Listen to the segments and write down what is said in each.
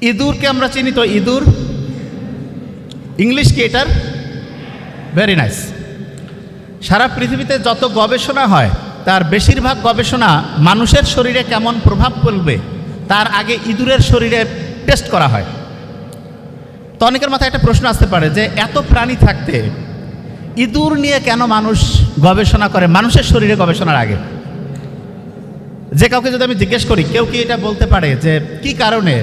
ইঁদুরকে আমরা চিনি তো, ইঁদুর ইংলিশ কি এটার? Very nice. সারা পৃথিবীতে যত গবেষণা হয় তার বেশিরভাগ গবেষণা মানুষের শরীরে কেমন প্রভাব ফেলবে তার আগে ইঁদুরের শরীরে টেস্ট করা হয়। তো অনেকের মাথায় একটা প্রশ্ন আসতে পারে যে এত প্রাণী থাকতে ইঁদুর নিয়ে কেন মানুষ গবেষণা করে মানুষের শরীরে গবেষণার আগে? যে কাউকে যদি আমি জিজ্ঞেস করি, কেউ কি এটা বলতে পারে যে কি কারণে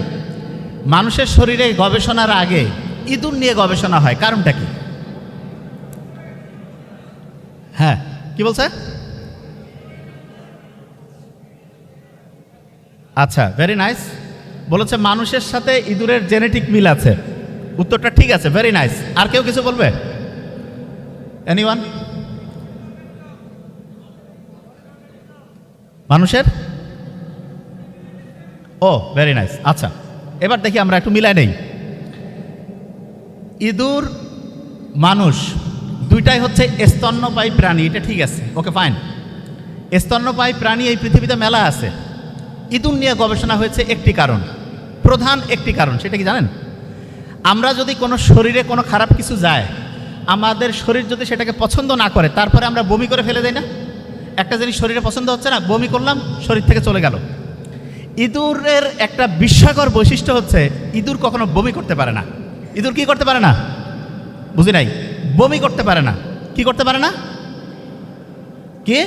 মানুষের শরীরে গবেষণার আগে ইঁদুর নিয়ে গবেষণা হয়? কারণটা কি? হ্যাঁ, কি বলছে? আচ্ছা, ভেরি নাইস। বলেছে মানুষের সাথে ইঁদুরের জেনেটিক মিল আছে। উত্তরটা ঠিক আছে, ভেরি নাইস। আর কেউ কিছু বলবে? এনিওয়ান? মানুষের? ও, ভেরি নাইস। আচ্ছা, এবার দেখি আমরা একটু মিলাই নেই। ইঁদুর, মানুষ দুইটাই হচ্ছে স্তন্যপায়ী প্রাণী, এটা ঠিক আছে, ওকে ফাইন। স্তন্যপায়ী প্রাণী এই পৃথিবীতে মেলা আছে। ইঁদুর নিয়ে গবেষণা হয়েছে একটি কারণ, প্রধান একটি কারণ, সেটা কি জানেন? আমরা যদি কোনো শরীরে কোনো খারাপ কিছু যায়, আমাদের শরীর যদি সেটাকে পছন্দ না করে, তারপরে আমরা বমি করে ফেলে দেই না? একটা জিনিস শরীরে পছন্দ হচ্ছে না, বমি করলাম, শরীর থেকে চলে গেল। ইঁদুরের একটা বিস্ময়কর বৈশিষ্ট্য হচ্ছে ইঁদুর কখনো বমি করতে পারে না। ইঁদুর কি করতে পারে না? বুঝি নাই। বমি করতে পারে না। কি করতে পারে না? কি?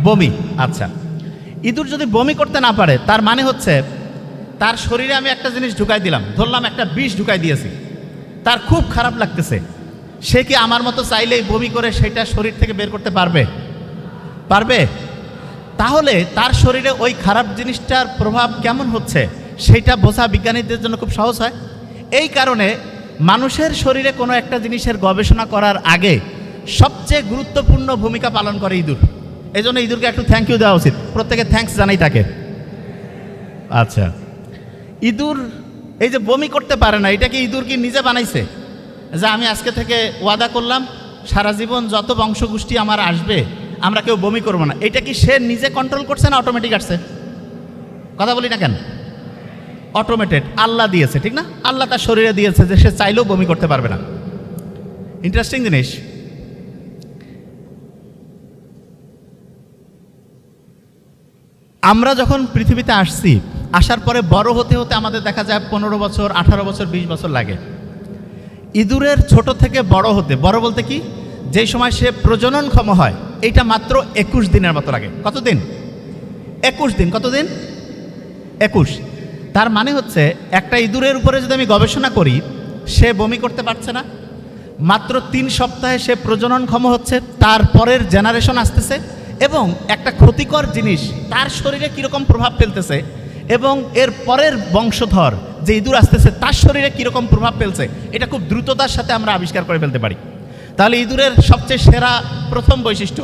বমি। আচ্ছা, ইঁদুর যদি বমি করতে না পারে তার মানে হচ্ছে তার শরীরে আমি একটা জিনিস ঢুকাই দিলাম, ধরলাম একটা বিষ ঢুকাই দিয়েছি, তার খুব খারাপ লাগতেছে। সে কি আমার মতো চাইলেই বমি করে সেটা শরীর থেকে বের করতে পারবে? পারবে? তাহলে তার শরীরে ওই খারাপ জিনিসটার প্রভাব কেমন হচ্ছে সেইটা বোঝা বিজ্ঞানীদের জন্য খুব সহজ হয়। এই কারণে মানুষের শরীরে কোনো একটা জিনিসের গবেষণা করার আগে সবচেয়ে গুরুত্বপূর্ণ ভূমিকা পালন করে ইঁদুর। এই জন্য ইঁদুরকে একটু থ্যাংক ইউ দেওয়া উচিত, প্রত্যেকে থ্যাঙ্কস জানাই তাকে। আচ্ছা, ইঁদুর এই যে বমি করতে পারে না, এটা কি ইঁদুর কি নিজে বানাইছে যে আমি আজকে থেকে ওয়াদা করলাম সারা জীবন যত বংশগোষ্ঠী আমার আসবে আমরা কেউ বমি করবো না? এটা কি সে নিজে কন্ট্রোল করছে না অটোমেটিক আসছে? কথা বলি না কেন? অটোমেটেড, আল্লাহ দিয়েছে, ঠিক না? আল্লাহ তার শরীরে দিয়েছে যে সে চাইলেও বমি করতে পারবে না। ইন্টারেস্টিং জিনিস। আমরা যখন পৃথিবীতে আসছি, আসার পরে বড় হতে হতে আমাদের দেখা যায় 15 বছর, 18 বছর, 20 বছর লাগে। ইঁদুরের ছোট থেকে বড় হতে, বড় বলতে কি, যেই সময় সে প্রজননক্ষম হয়, এইটা মাত্র 21 দিনের মতো লাগে। কতদিন? 21 দিন। কতদিন? 21। তার মানে হচ্ছে একটা ইঁদুরের উপরে যদি আমি গবেষণা করি, সে বমি করতে পারছে না, মাত্র 3 সপ্তাহে সে প্রজননক্ষম হচ্ছে, তারপরের জেনারেশন আসতেছে, এবং একটা ক্ষতিকর জিনিস তার শরীরে কীরকম প্রভাব ফেলতেছে, এবং এর পরের বংশধর যে ইঁদুর আসতেছে তার শরীরে কীরকম প্রভাব ফেলছে, এটা খুব দ্রুততার সাথে আমরা আবিষ্কার করে ফেলতে পারি। তাহলে ইঁদুরের সবচেয়ে সেরা প্রথম বৈশিষ্ট্য,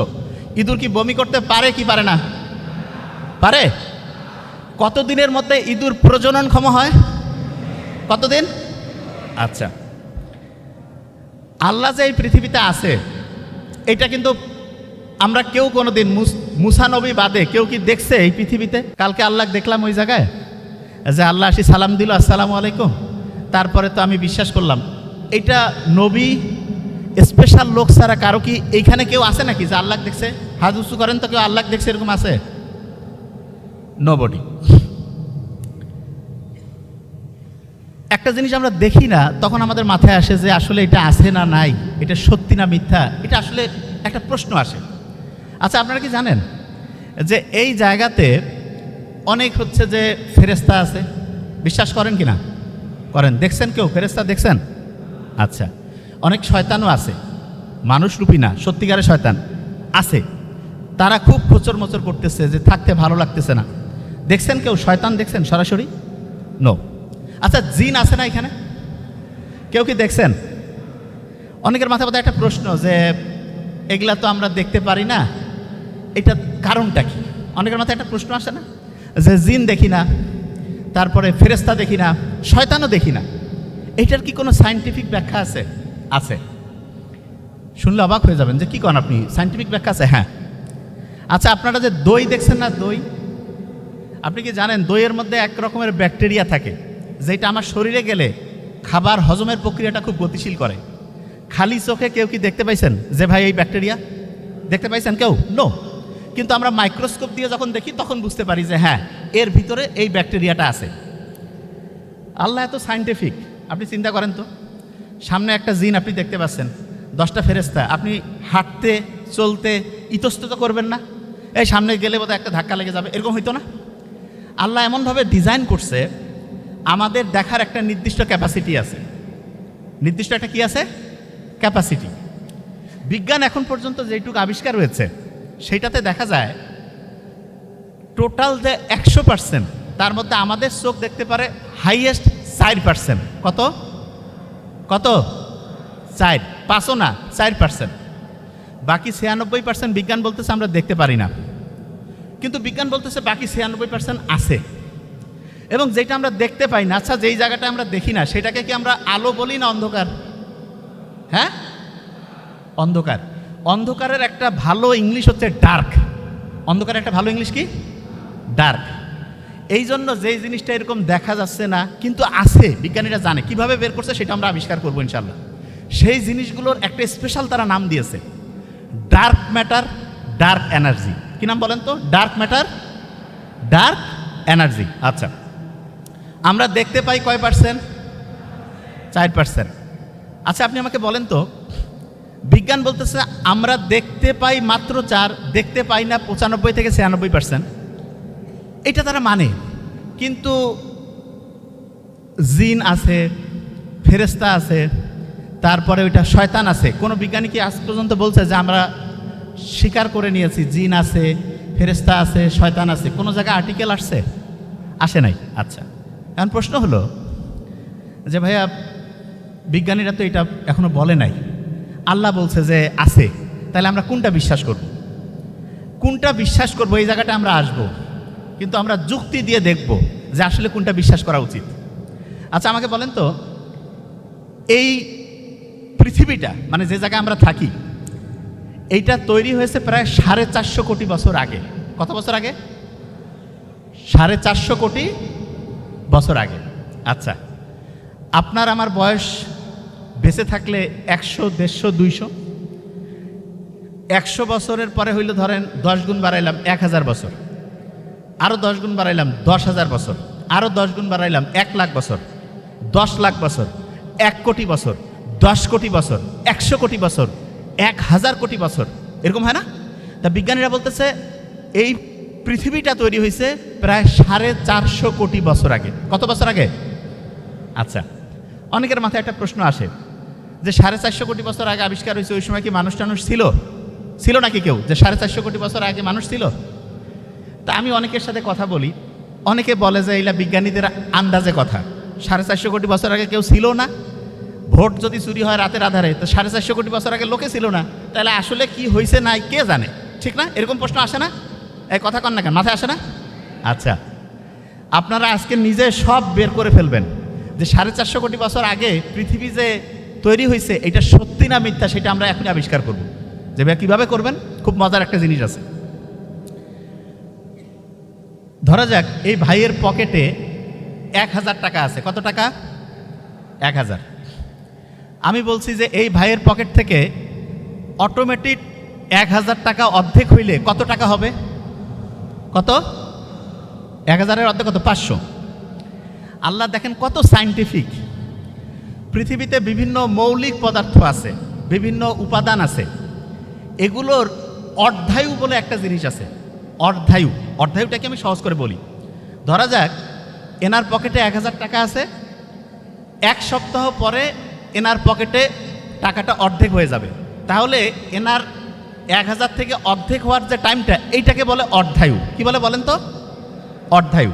ইঁদুর কি বমি করতে পারে কি পারে না? পারে। কতদিনের মধ্যে ইঁদুর প্রজননক্ষম হয়? কতদিন? আচ্ছা, আল্লাহ যে এই পৃথিবীতে আছে এটা কিন্তু আমরা কেউ কোনোদিন, মুসা নবী বাদে কেউ কি দেখছে এই পৃথিবীতে? কালকে আল্লাহ দেখলাম ওই জায়গায় যে আল্লাহ আসি সালাম দিল, আসসালামু আলাইকুম, তারপরে তো আমি বিশ্বাস করলাম। এটা নবী স্পেশাল লোক ছাড়া কারো কি এইখানে কেউ আছে নাকি যে আল্লাহ দেখছে? হাত উঁচু করেন তো, কেউ আল্লাহ দেখছে এরকম আছে? নোবডি। একটা জিনিস আমরা দেখি না, তখন আমাদের মাথায় আসে যে আসলে এটা আছে না নাই, এটা সত্যি না মিথ্যা, এটা আসলে একটা প্রশ্ন আসে। আচ্ছা, আপনারা কি জানেন যে এই জায়গাতে অনেক হচ্ছে যে ফেরেশতা আছে? বিশ্বাস করেন কি না? করেন। দেখছেন কেউ ফেরেশতা দেখছেন? আচ্ছা, অনেক শয়তানও আছে, মানুষরূপী না, সত্যিকারের শয়তান আছে। তারা খুব খোঁচর মোচর করতেছে যে থাকতে ভালো লাগতেছে না। দেখছেন কেউ শয়তান? দেখছেন সরাসরি? নো। আচ্ছা, জিন আছে না এখানে? কেউ কি দেখছেন? অনেকের মাথায় বোধহয় একটা প্রশ্ন যে এগুলা তো আমরা দেখতে পারি না, এটা কারণটা কি? অনেকের মাথায় একটা প্রশ্ন আসে না যে জিন দেখি না, তারপরে ফেরেশতা দেখি না, শয়তানও দেখি না, এটার কি কোনো সায়েন্টিফিক ব্যাখ্যা আছে? আছে। শুনলে অবাক হয়ে যাবেন যে কি করেন আপনি, সায়েন্টিফিক ব্যাখ্যা আছে? হ্যাঁ। আচ্ছা, আপনারা যে দই দেখছেন না, দই, আপনি কি জানেন দইয়ের মধ্যে এক রকমের ব্যাকটেরিয়া থাকে, যেটা আমার শরীরে গেলে খাবার হজমের প্রক্রিয়াটা খুব গতিশীল করে। খালি চোখে কেউ কি দেখতে পাইছেন যে ভাই এই ব্যাকটেরিয়া দেখতে পাইছেন কেউ? নো। কিন্তু আমরা মাইক্রোস্কোপ দিয়ে যখন দেখি তখন বুঝতে পারি যে হ্যাঁ, এর ভিতরে এই ব্যাকটেরিয়াটা আছে। আল্লাহ এত সায়েন্টিফিক, আপনি চিন্তা করেন তো, সামনে একটা জিন আপনি দেখতে পাচ্ছেন, 10টা ফেরেশতা, আপনি হাঁটতে চলতে ইতস্তত করবেন না? এই সামনে গেলে বোধহয় একটা ধাক্কা লেগে যাবে, এরকম হইতো না? আল্লাহ এমনভাবে ডিজাইন করছে, আমাদের দেখার একটা নির্দিষ্ট ক্যাপাসিটি আছে। নির্দিষ্ট একটা কি আছে? ক্যাপাসিটি। বিজ্ঞান এখন পর্যন্ত যেটুকু আবিষ্কার হয়েছে সেইটাতে দেখা যায় টোটাল যে 100%, তার মধ্যে আমাদের চোখ দেখতে পারে হাইয়েস্ট 4%। কত কত? 4, 5ও না, 4%। বাকি 96% বিজ্ঞান বলতেছে আমরা দেখতে পারি না, কিন্তু বিজ্ঞান বলতেছে বাকি 96% আছে। এবং যেটা আমরা দেখতে পাই না, আচ্ছা যেই জায়গাটা আমরা দেখি না সেটাকে কি আমরা আলো বলি না অন্ধকার? হ্যাঁ, অন্ধকার। অন্ধকারের একটা ভালো ইংলিশ হচ্ছে ডার্ক। অন্ধকারের একটা ভালো ইংলিশ কি? ডার্ক। এই জন্য যেই জিনিসটা এরকম দেখা যাচ্ছে না কিন্তু আছে, বিজ্ঞানীরা জানে কিভাবে বের করছে, সেটা আমরা আবিষ্কার করবো ইনশাল্লাহ। সেই জিনিসগুলোর একটা স্পেশাল তারা নাম দিয়েছে, ডার্ক ম্যাটার, ডার্ক এনার্জি। কি নাম বলেন তো? Dark matter, dark energy. আচ্ছা, আমরা দেখতে পাই কয় পার্সেন্ট? 4%। আচ্ছা আপনি আমাকে বলেন তো, বিজ্ঞান বলতেছে আমরা দেখতে পাই মাত্র 4, দেখতে পাই না 95 থেকে 96%। এটা তারা মানে, কিন্তু জিন আছে, ফেরেশতা আছে, তারপরে ওইটা শয়তান আছে। কোনো বিজ্ঞানী কি আজ পর্যন্ত বলছে যে আমরা স্বীকার করে নিয়েছি জিন আছে, ফেরেশতা আছে, শয়তান আছে? কোনো জায়গায় আর্টিকেল আসছে? আসে নাই। আচ্ছা, এখন প্রশ্ন হলো যে ভাইয়া বিজ্ঞানীরা তো এটা এখনো বলে নাই, আল্লাহ বলছে যে আছে, তাহলে আমরা কোনটা বিশ্বাস করব? কোনটা বিশ্বাস করব? এই জায়গাটা আমরা আসব, কিন্তু আমরা যুক্তি দিয়ে দেখব যে আসলে কোনটা বিশ্বাস করা উচিত। আচ্ছা আমাকে বলেন তো, এই পৃথিবীটা মানে যে জায়গায় আমরা থাকি, এইটা তৈরি হয়েছে প্রায় 450 কোটি বছর আগে। কত বছর আগে? 450 কোটি বছর আগে। আচ্ছা, আপনার আমার বয়স বেঁচে থাকলে 100, 150, 200, 100 বছরের পরে হইল ধরেন 10 গুণ বাড়াইলাম 1000 বছর, আরও 10 গুণ বাড়াইলাম 10,000 বছর, আরও 10 গুণ বাড়াইলাম 1 লাখ বছর, 10 লাখ বছর, 1 কোটি বছর, 10 কোটি বছর, 100 কোটি বছর, 1000 কোটি বছর, এরকম হয় না? তা বিজ্ঞানীরা বলতেছে এই পৃথিবীটা তৈরি হয়েছে প্রায় 450 কোটি বছর আগে। কত বছর আগে? আচ্ছা, অনেকের মাথায় একটা প্রশ্ন আসে যে 450 কোটি বছর আগে আবিষ্কার হয়েছে, ওই সময় কি মানুষ টানুষ ছিল নাকি কেউ? যে 450 কোটি বছর আগে মানুষ ছিল? তা আমি অনেকের সাথে কথা বলি, অনেকে বলে যে এইটা বিজ্ঞানীদের আন্দাজে কথা, 450 কোটি বছর আগে কেউ ছিল না। ভোট যদি চুরি হয় রাতের আধারে, তো 450 কোটি বছর আগে লোকে ছিল না, তাহলে আসলে কি হয়েছে নাই কে জানে, ঠিক না? এরকম প্রশ্ন আসে না? এই কথা কন না কেন, মাথায় আসে না? আচ্ছা, আপনারা আজকে নিজে সব বের করে ফেলবেন যে 450 কোটি বছর আগে পৃথিবী যে তৈরি হয়েছে এটা সত্যি না মিথ্যা, সেটা আমরা এখনই আবিষ্কার করব। যে ভাই কীভাবে করবেন? খুব মজার একটা জিনিস আছে। ধরা যাক এই ভাইয়ের পকেটে 1000 টাকা আছে। কত টাকা? 1000। আমি বলছি যে এই ভাইয়ের পকেট থেকে অটোমেটিক 1000 টাকা অর্ধেক হইলে কত টাকা হবে? কত? 1000-এর অর্ধেক কত? 500। আল্লাহ দেখেন কত সায়েন্টিফিক। পৃথিবীতে বিভিন্ন মৌলিক পদার্থ আছে, বিভিন্ন উপাদান আছে, এগুলোর অর্ধায়ু বলে একটা জিনিস আছে। অর্ধায়ু, অর্ধায়ুটাকে আমি সহজ করে বলি। ধরা যাক এনার পকেটে 1000 টাকা আছে, 1 সপ্তাহ পরে এনার পকেটে টাকাটা অর্ধেক হয়ে যাবে, তাহলে এনার 1000 থেকে অর্ধেক হওয়ার যে টাইমটা, এইটাকে বলে অর্ধায়ু। কি বলে বলেন তো? অর্ধায়ু।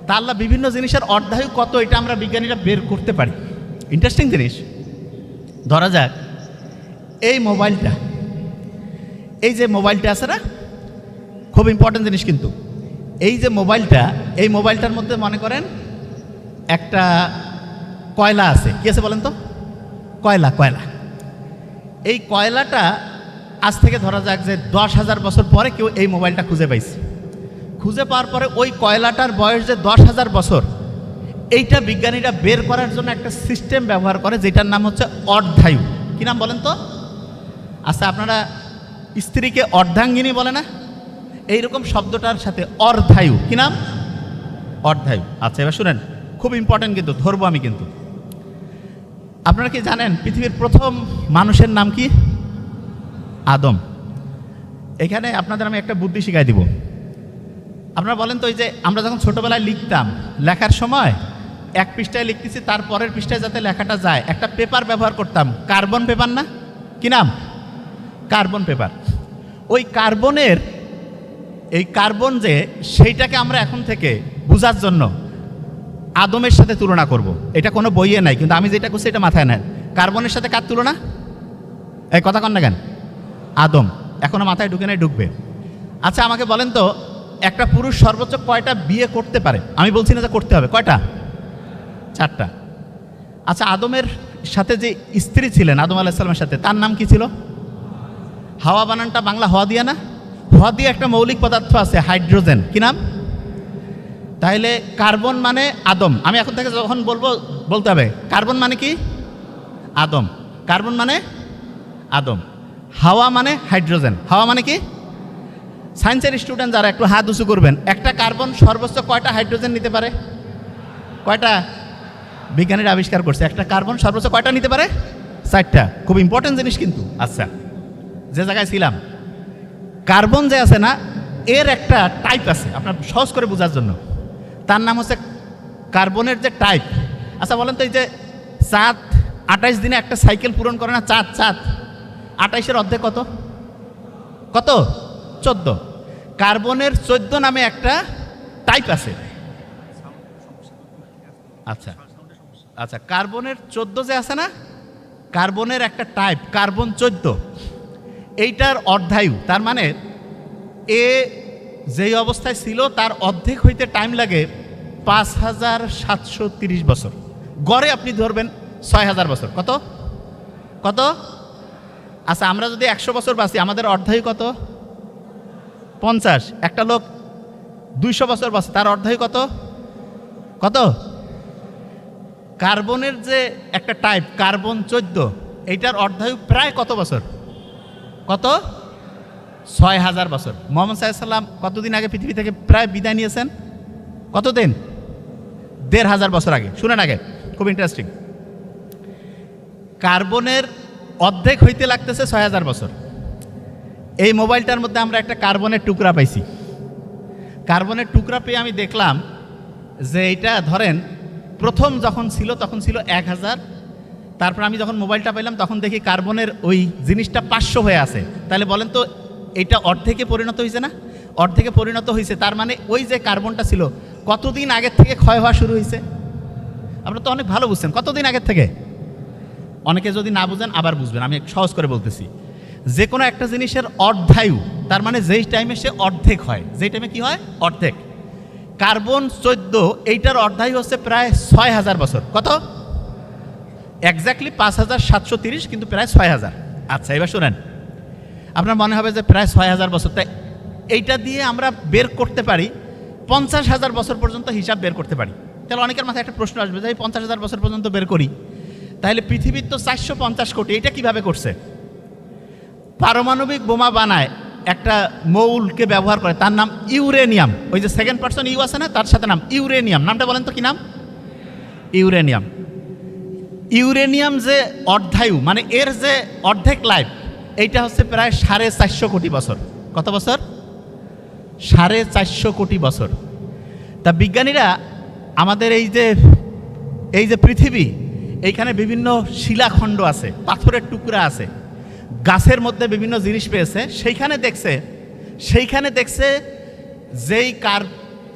তা আল্লাহ বিভিন্ন জিনিসের অর্ধায়ু কত, এটা আমরা বিজ্ঞানীরা বের করতে পারি। ইন্টারেস্টিং জিনিস। ধরা যাক এই মোবাইলটা, এই যে মোবাইলটা আছে না, খুব ইম্পর্টেন্ট জিনিস কিন্তু। এই যে মোবাইলটা, এই মোবাইলটার মধ্যে মনে করেন একটা কয়লা আছে। কি আছে বলেন তো? কয়লা। এই কয়লাটা আজ থেকে ধরা যাক যে 10,000 বছর পরে কেউ এই মোবাইলটা খুঁজে পাইছে। খুঁজে পাওয়ার পরে ওই কয়লাটার বয়স যে 10,000 বছর, এইটা বিজ্ঞানীরা বের করার জন্য একটা সিস্টেম ব্যবহার করে, যেটার নাম হচ্ছে অর্ধায়ু। কি নাম বলেন তো? আচ্ছা, আপনারা স্ত্রীকে অর্ধাঙ্গিনী বলে না? এইরকম শব্দটার সাথে অর্ধায়ু। কি নাম? অর্ধায়ু। আচ্ছা, এবার শুনেন, খুব ইম্পর্টেন্ট কিন্তু, ধরবো আমি কিন্তু। আপনারা কি জানেন পৃথিবীর প্রথম মানুষের নাম কি? আদম। এখানে আপনাদের আমি একটা বুদ্ধি শিখাই দিব। আপনারা বলেন তো, ওই যে আমরা যখন ছোটবেলায় লিখতাম, লেখার সময় এক পৃষ্ঠায় লিখতেছি, তার পরের পৃষ্ঠায় যাতে লেখাটা যায়, একটা পেপার ব্যবহার করতাম, কার্বন পেপার না? কি নাম? Carbon paper. ওই কার্বনের, এই কার্বন যে, সেইটাকে আমরা এখন থেকে বোঝার জন্য আদমের সাথে তুলনা করব। এটা কোনো বইয়ে নাই, কিন্তু আমি যেটা করছি এটা মাথায় নেন। কার্বনের সাথে কার তুলনা? এই কথা কন না কেন? আদম। এখনো মাথায় ঢুকে নাই, ঢুকবে। আচ্ছা, আমাকে বলেন তো, একটা পুরুষ সর্বোচ্চ কয়টা বিয়ে করতে পারে? আমি বলছি না যে করতে হবে, কয়টা? 4টা। আচ্ছা, আদমের সাথে যে স্ত্রী ছিলেন আদম আলাইহিস সালামের সাথে, তার নাম কি ছিল? হাওয়া। বানানটা বাংলা হওয়া দিয়া না? হওয়া দিয়ে একটা মৌলিক পদার্থ আছে, হাইড্রোজেন। কি নাম? তাহলে কার্বন মানে আদম। আমি এখন থেকে যখন বলবো বলতে হবে কার্বন মানে কি? আদম। কার্বন মানে আদম। হাওয়া মানে হাইড্রোজেন। হাওয়া মানে কি? সায়েন্সের স্টুডেন্ট যারা একটু হাত উঁচু করবেন। একটা কার্বন সর্বোচ্চ কয়টা হাইড্রোজেন নিতে পারে? কয়টা? বিজ্ঞানীরা আবিষ্কার করছে একটা কার্বন সর্বোচ্চ কয়টা নিতে পারে? 4টা। খুব ইম্পর্টেন্ট জিনিস কিন্তু। আচ্ছা, যে জায়গায় ছিলাম, কার্বন যে আছে না, এর একটা টাইপ আছে, আপনার সহজ করে বোঝার জন্য। তার নাম হচ্ছে কার্বনের যে টাইপ। আচ্ছা বলেন তো, এই যে চাঁদ 28 দিনে একটা সাইকেল পূরণ করে না? চাঁদ 28-এর অর্ধেক কত? কত? 14। কার্বনের 14 নামে একটা টাইপ আছে। আচ্ছা আচ্ছা, কার্বনের 14 যে আছে না, কার্বনের একটা টাইপ কার্বন 14, এইটার অর্ধায়ু। তার মানে এ যেই অবস্থায় ছিল তার অর্ধেক হইতে টাইম লাগে 5730 বছর। গড়ে আপনি ধরবেন 6000 বছর। কত? কত? আচ্ছা, আমরা যদি 100 বছর বাঁচি, আমাদের অর্ধায়ু কত? 50। একটা লোক 200 বছর বাঁচে, তার অর্ধায়ু কত? কত? কার্বনের যে একটা টাইপ কার্বন 14, এইটার অর্ধায়ু প্রায় কত বছর? কত? 6000 বছর। মুহাম্মদ সাল্লাল্লাহু আলাইহি ওয়াসাল্লাম কতদিন আগে পৃথিবী থেকে প্রায় বিদায় নিয়েছেন? কতদিন? 1500 বছর আগে। শুনেন আগে, খুব ইন্টারেস্টিং। কার্বনের অর্ধেক হইতে লাগতেছে 6000 বছর। এই মোবাইলটার মধ্যে আমরা একটা কার্বনের টুকরা পাইছি। কার্বনের টুকরা পেয়ে আমি দেখলাম যে এইটা ধরেন প্রথম যখন ছিল তখন ছিল 1000, তারপর আমি যখন মোবাইলটা পেলাম তখন দেখি কার্বনের ওই জিনিসটা 500 হয়ে আছে। তাহলে বলেন তো, এটা অর্ধেকে পরিণত হয়েছে না? অর্ধেকে পরিণত হয়েছে। তার মানে ওই যে কার্বনটা ছিল কতদিন আগের থেকে ক্ষয় হওয়া শুরু হয়েছে? আপনারা তো অনেক ভালো বুঝছেন। কতদিন আগের থেকে? অনেকে যদি না বুঝেন আবার বুঝবেন, আমি সহজ করে বলতেছি। যে কোনো একটা জিনিসের অর্ধায়ু, তার মানে যেই টাইমে সে অর্ধেক হয়, যেই টাইমে কি হয়? অর্ধেক। কার্বন 14, এইটার অর্ধায়ু হচ্ছে প্রায় 6000 বছর। কত? এক্স্যাক্টলি 5730, কিন্তু প্রায় 6000। আচ্ছা, এবার শুনেন, আপনার মনে হবে যে প্রায় 6000 বছর, তাই এইটা দিয়ে আমরা বের করতে পারি 50,000 বছর পর্যন্ত হিসাব বের করতে পারি। তাহলে অনেকের মাথায় একটা প্রশ্ন আসবে যে 50,000 বছর পর্যন্ত বের করি, তাহলে পৃথিবীর তো 450 কোটি, এটা কিভাবে করছে? পারমাণবিক বোমা বানায় একটা মৌলকে ব্যবহার করে, তার নাম ইউরেনিয়াম। ওই যে সেকেন্ড পারসন ইউ আছে না, তার সাথে নাম ইউরেনিয়াম। নামটা বলেন তো কি নাম? ইউরেনিয়াম। ইউরেনিয়াম যে অর্ধায়ু, মানে এর যে অর্ধেক লাইফ, এইটা হচ্ছে প্রায় 450 কোটি বছর। কত বছর? 450 কোটি বছর। তা বিজ্ঞানীরা আমাদের এই যে পৃথিবী, এইখানে বিভিন্ন শিলাখণ্ড আছে, পাথরের টুকরা আছে, গাছের মধ্যে বিভিন্ন জিনিস পেয়েছে, সেইখানে দেখছে যেই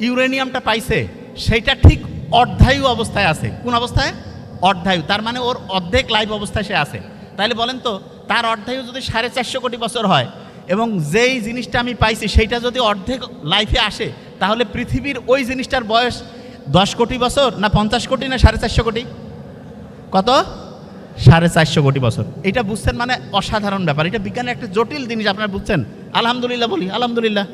ইউরেনিয়ামটা পাইছে সেইটা ঠিক অর্ধায়ু অবস্থায় আছে। কোন অবস্থায়? অর্ধায়ু। তার মানে ওর অর্ধেক লাইফ অবস্থায় সে আছে। তাহলে বলেন তো, তার অর্ধায়ু যদি 450 কোটি বছর হয় এবং যেই জিনিসটা আমি পাইছি সেইটা যদি অর্ধেক লাইফে আসে, তাহলে পৃথিবীর ওই জিনিসটার বয়স 10 কোটি বছর না 50 কোটি না 450 কোটি? কত? 450 কোটি বছর। এটা বুঝছেন মানে অসাধারণ ব্যাপার। এটা বিজ্ঞানের একটা জটিল জিনিস, আপনারা বুঝছেন। আলহামদুলিল্লাহ বলি, আলহামদুলিল্লাহ।